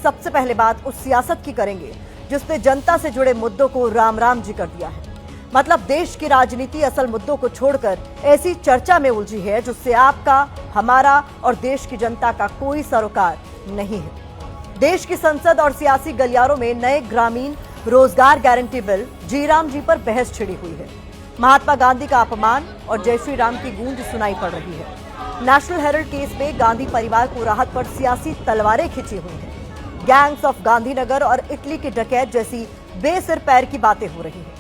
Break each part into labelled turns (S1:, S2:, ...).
S1: सबसे पहले बात उस सियासत की करेंगे जिसने जनता से जुड़े मुद्दों को राम राम जी कर दिया है। मतलब देश की राजनीति असल मुद्दों को छोड़कर ऐसी चर्चा में उलझी है जिससे आपका, हमारा और देश की जनता का कोई सरोकार नहीं है। देश की संसद और सियासी गलियारों में नए ग्रामीण रोजगार गारंटी बिल जीराम जी पर बहस छिड़ी हुई है। महात्मा गांधी का अपमान और जय श्री राम की गूंज सुनाई पड़ रही है। नेशनल हेराल्ड केस में गांधी परिवार को राहत पर सियासी तलवारें खिंची हुई हैं। गैंग्स ऑफ गांधीनगर और इटली की डकैत जैसी बेसिर पैर की बातें हो रही हैं।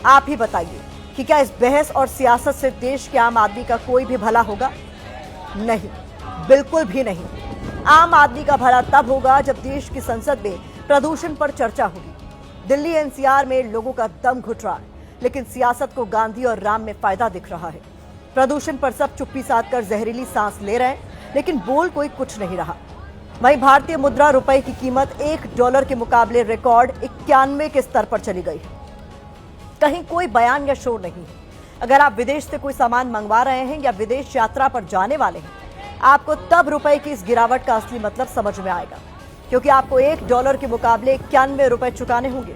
S1: आप ही बताइए कि क्या इस बहस और सियासत से देश के आम आदमी का कोई भी भला होगा? नहीं, बिल्कुल भी नहीं। आम आदमी का भला तब होगा जब देश की संसद में प्रदूषण पर चर्चा होगी। दिल्ली एनसीआर में लोगों का दम घुट रहा है, लेकिन सियासत को गांधी और राम में फायदा दिख रहा है। प्रदूषण पर सब चुप्पी साध कर जहरीली सांस ले रहे हैं, लेकिन बोल कोई कुछ नहीं रहा। वहीं भारतीय मुद्रा रुपए की कीमत $1 के मुकाबले रिकॉर्ड 91 के स्तर पर चली गई है। कहीं कोई बयान या शोर नहीं है। अगर आप विदेश से कोई सामान मंगवा रहे हैं या विदेश यात्रा पर जाने वाले हैं, आपको तब रुपए की इस गिरावट का असली मतलब समझ में आएगा, क्योंकि आपको $1 के मुकाबले 91 रुपए चुकाने होंगे।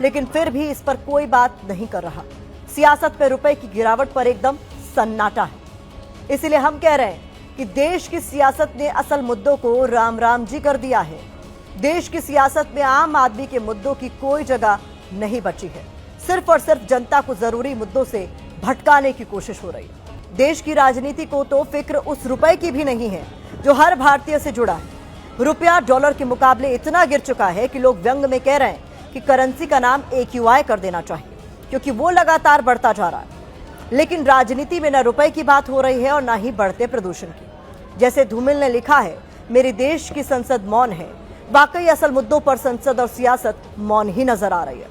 S1: लेकिन फिर भी इस पर कोई बात नहीं कर रहा। सियासत में रुपए की गिरावट पर एकदम सन्नाटा है। इसीलिए हम कह रहे हैं कि देश की सियासत ने असल मुद्दों को राम राम जी कर दिया है। देश की सियासत में आम आदमी के मुद्दों की कोई जगह नहीं बची है। सिर्फ और सिर्फ जनता को जरूरी मुद्दों से भटकाने की कोशिश हो रही है। देश की राजनीति को तो फिक्र उस रुपए की भी नहीं है जो हर भारतीय से जुड़ा है। रुपया डॉलर के मुकाबले इतना गिर चुका है कि लोग व्यंग में कह रहे हैं कि करेंसी का नाम AQI कर देना चाहिए, क्योंकि वो लगातार बढ़ता जा रहा है। लेकिन राजनीति में न रुपए की बात हो रही है और न ही बढ़ते प्रदूषण की। जैसे धूमिल ने लिखा है, मेरे देश की संसद मौन है। वाकई असल मुद्दों पर संसद और सियासत मौन ही नजर आ रही है।